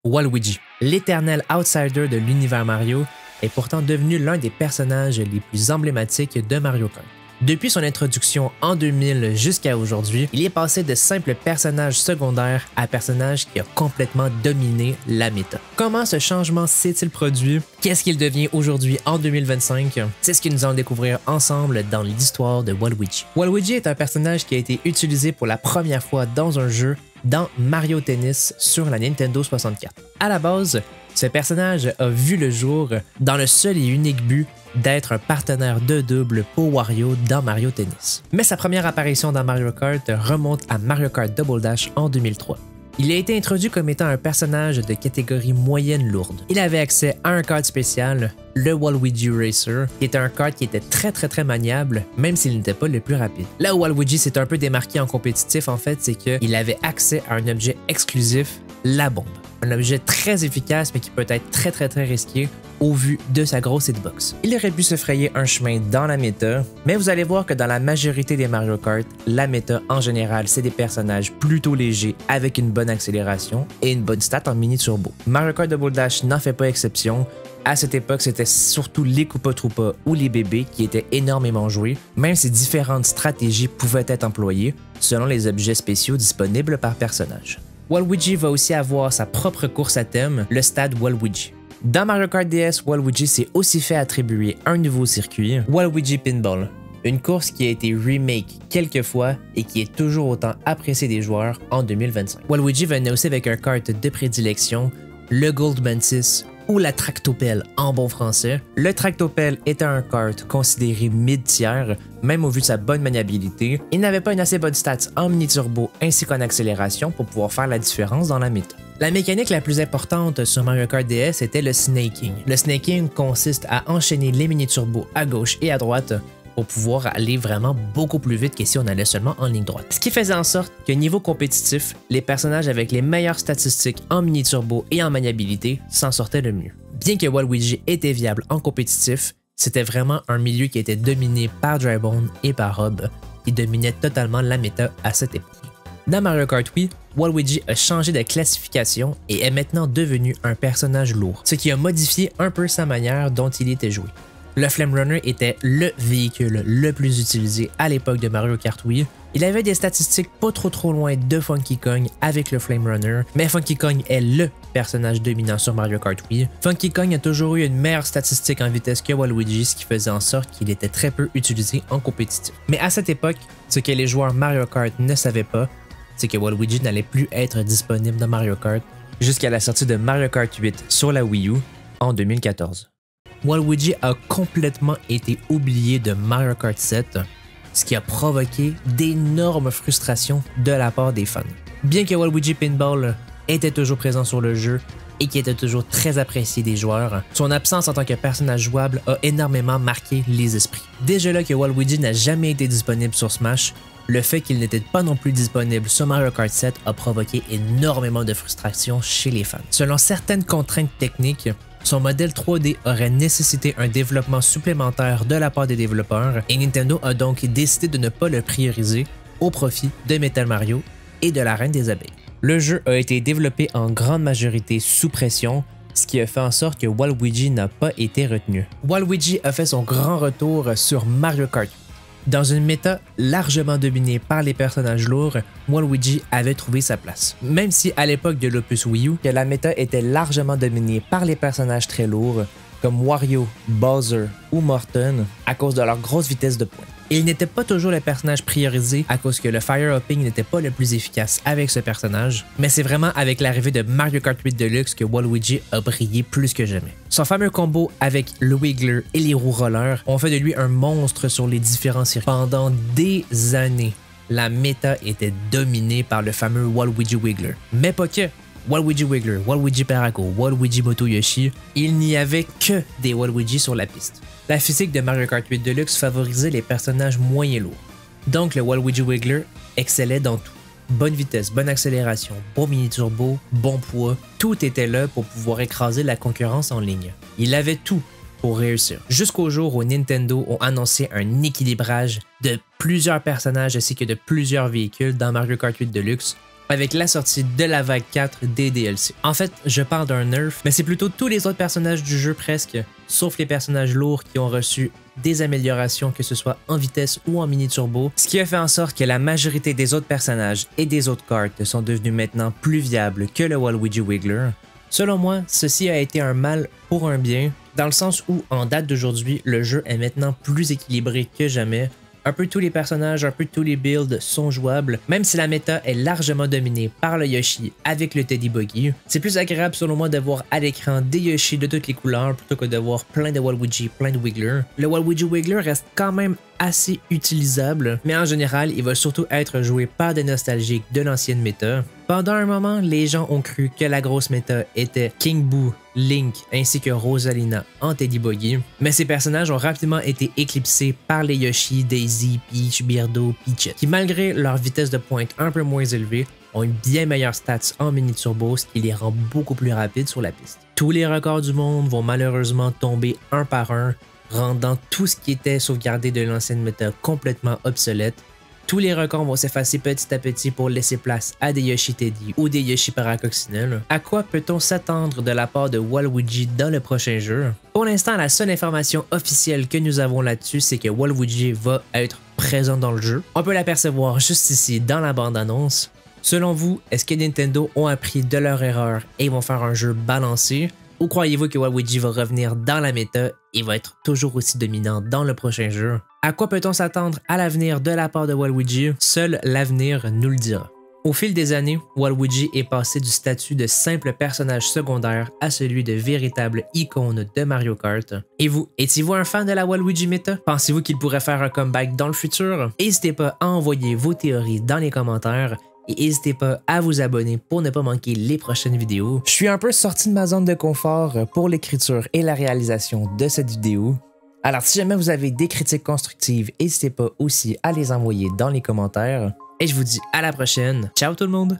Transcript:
Waluigi, l'éternel outsider de l'univers Mario, est pourtant devenu l'un des personnages les plus emblématiques de Mario Kart. Depuis son introduction en 2000 jusqu'à aujourd'hui, il est passé de simple personnage secondaire à personnage qui a complètement dominé la méta. Comment ce changement s'est-il produit? Qu'est-ce qu'il devient aujourd'hui en 2025? C'est ce que nous allons découvrir ensemble dans l'histoire de Waluigi. Waluigi est un personnage qui a été utilisé pour la première fois dans un jeu dans Mario Tennis sur la Nintendo 64. À la base, ce personnage a vu le jour dans le seul et unique but d'être un partenaire de double pour Wario dans Mario Tennis. Mais sa première apparition dans Mario Kart remonte à Mario Kart Double Dash en 2003. Il a été introduit comme étant un personnage de catégorie moyenne lourde. Il avait accès à un kart spécial, le Waluigi Racer, qui était un kart qui était très maniable, même s'il n'était pas le plus rapide. Là où Waluigi s'est un peu démarqué en compétitif, en fait, c'est qu'il avait accès à un objet exclusif, la bombe. Un objet très efficace, mais qui peut être très risqué au vu de sa grosse hitbox. Il aurait pu se frayer un chemin dans la méta, mais vous allez voir que dans la majorité des Mario Kart, la méta en général, c'est des personnages plutôt légers avec une bonne accélération et une bonne stat en mini turbo. Mario Kart Double Dash n'en fait pas exception. À cette époque, c'était surtout les Koopa Troopa ou les bébés qui étaient énormément joués, même si différentes stratégies pouvaient être employées selon les objets spéciaux disponibles par personnage. Waluigi va aussi avoir sa propre course à thème, le stade Waluigi. Dans Mario Kart DS, Waluigi s'est aussi fait attribuer un nouveau circuit, Waluigi Pinball, une course qui a été remake quelques fois et qui est toujours autant appréciée des joueurs en 2025. Waluigi venait aussi avec un kart de prédilection, le Gold Mantis ou la tractopelle en bon français. Le tractopelle était un kart considéré mid-tiers, même au vu de sa bonne maniabilité. Il n'avait pas une assez bonne stats en mini-turbo ainsi qu'en accélération pour pouvoir faire la différence dans la méta. La mécanique la plus importante sur Mario Kart DS était le snaking. Le snaking consiste à enchaîner les mini-turbos à gauche et à droite pour pouvoir aller vraiment beaucoup plus vite que si on allait seulement en ligne droite. Ce qui faisait en sorte que niveau compétitif, les personnages avec les meilleures statistiques en mini-turbo et en maniabilité s'en sortaient le mieux. Bien que Waluigi était viable en compétitif, c'était vraiment un milieu qui était dominé par Drybone et par Rob, qui dominaient totalement la méta à cette époque. Dans Mario Kart Wii, Waluigi a changé de classification et est maintenant devenu un personnage lourd, ce qui a modifié un peu sa manière dont il était joué. Le Flame Runner était le véhicule le plus utilisé à l'époque de Mario Kart Wii. Il avait des statistiques pas trop loin de Funky Kong avec le Flame Runner, mais Funky Kong est le personnage dominant sur Mario Kart Wii. Funky Kong a toujours eu une meilleure statistique en vitesse que Waluigi, ce qui faisait en sorte qu'il était très peu utilisé en compétitif. Mais à cette époque, ce que les joueurs Mario Kart ne savaient pas, c'est que Waluigi n'allait plus être disponible dans Mario Kart jusqu'à la sortie de Mario Kart 8 sur la Wii U en 2014. Waluigi a complètement été oublié de Mario Kart 7, ce qui a provoqué d'énormes frustrations de la part des fans. Bien que Waluigi Pinball était toujours présent sur le jeu et qui était toujours très apprécié des joueurs, son absence en tant que personnage jouable a énormément marqué les esprits. Déjà là que Waluigi n'a jamais été disponible sur Smash, le fait qu'il n'était pas non plus disponible sur Mario Kart 7 a provoqué énormément de frustration chez les fans. Selon certaines contraintes techniques, son modèle 3D aurait nécessité un développement supplémentaire de la part des développeurs et Nintendo a donc décidé de ne pas le prioriser au profit de Metal Mario et de la Reine des Abeilles. Le jeu a été développé en grande majorité sous pression, ce qui a fait en sorte que Waluigi n'a pas été retenu. Waluigi a fait son grand retour sur Mario Kart. Dans une méta largement dominée par les personnages lourds, Waluigi avait trouvé sa place. Même si à l'époque de l'opus Wii U, que la méta était largement dominée par les personnages très lourds, comme Wario, Bowser ou Morton, à cause de leur grosse vitesse de pointe. Il n'était pas toujours le personnage priorisé à cause que le Fire Hopping n'était pas le plus efficace avec ce personnage, mais c'est vraiment avec l'arrivée de Mario Kart 8 Deluxe que Waluigi a brillé plus que jamais. Son fameux combo avec le Wiggler et les roues rollers ont fait de lui un monstre sur les différents circuits. Pendant des années, la méta était dominée par le fameux Waluigi Wiggler. Mais pas que. Waluigi Wiggler, Waluigi Parago, Waluigi Moto Yoshi, il n'y avait que des Waluigi sur la piste. La physique de Mario Kart 8 Deluxe favorisait les personnages moyens lourds. Donc le Waluigi Wiggler excellait dans tout. Bonne vitesse, bonne accélération, bon mini-turbo, bon poids, tout était là pour pouvoir écraser la concurrence en ligne. Il avait tout pour réussir. Jusqu'au jour où Nintendo ont annoncé un équilibrage de plusieurs personnages ainsi que de plusieurs véhicules dans Mario Kart 8 Deluxe avec la sortie de la vague 4 des DLC. En fait, je parle d'un nerf, mais c'est plutôt tous les autres personnages du jeu presque, sauf les personnages lourds qui ont reçu des améliorations, que ce soit en vitesse ou en mini turbo, ce qui a fait en sorte que la majorité des autres personnages et des autres cartes sont devenus maintenant plus viables que le Waluigi Wiggler. Selon moi, ceci a été un mal pour un bien, dans le sens où, en date d'aujourd'hui, le jeu est maintenant plus équilibré que jamais. Un peu tous les personnages, un peu tous les builds sont jouables, même si la méta est largement dominée par le Yoshi avec le Teddy Buggy. C'est plus agréable selon moi de voir à l'écran des Yoshi de toutes les couleurs plutôt que de voir plein de Waluigi, plein de Wiggler. Le Waluigi Wiggler reste quand même assez utilisable, mais en général, il va surtout être joué par des nostalgiques de l'ancienne méta. Pendant un moment, les gens ont cru que la grosse méta était King Boo, Link ainsi que Rosalina en Teddy Buggy, mais ces personnages ont rapidement été éclipsés par les Yoshi, Daisy, Peach, Birdo, Peach, qui malgré leur vitesse de pointe un peu moins élevée, ont une bien meilleure stats en mini turbo, ce qui les rend beaucoup plus rapides sur la piste. Tous les records du monde vont malheureusement tomber un par un, rendant tout ce qui était sauvegardé de l'ancienne méta complètement obsolète. Tous les records vont s'effacer petit à petit pour laisser place à des Yoshi Teddy ou des Yoshi Paracoccinelle. À quoi peut-on s'attendre de la part de Waluigi dans le prochain jeu? Pour l'instant, la seule information officielle que nous avons là-dessus, c'est que Waluigi va être présent dans le jeu. On peut l'apercevoir juste ici dans la bande-annonce. Selon vous, est-ce que Nintendo ont appris de leur erreur et vont faire un jeu balancé? Ou croyez-vous que Waluigi va revenir dans la méta et va être toujours aussi dominant dans le prochain jeu? À quoi peut-on s'attendre à l'avenir de la part de Waluigi? Seul l'avenir nous le dira. Au fil des années, Waluigi est passé du statut de simple personnage secondaire à celui de véritable icône de Mario Kart. Et vous, étiez-vous un fan de la Waluigi méta? Pensez-vous qu'il pourrait faire un comeback dans le futur? N'hésitez pas à envoyer vos théories dans les commentaires. Et n'hésitez pas à vous abonner pour ne pas manquer les prochaines vidéos. Je suis un peu sorti de ma zone de confort pour l'écriture et la réalisation de cette vidéo. Alors si jamais vous avez des critiques constructives, n'hésitez pas aussi à les envoyer dans les commentaires. Et je vous dis à la prochaine. Ciao tout le monde!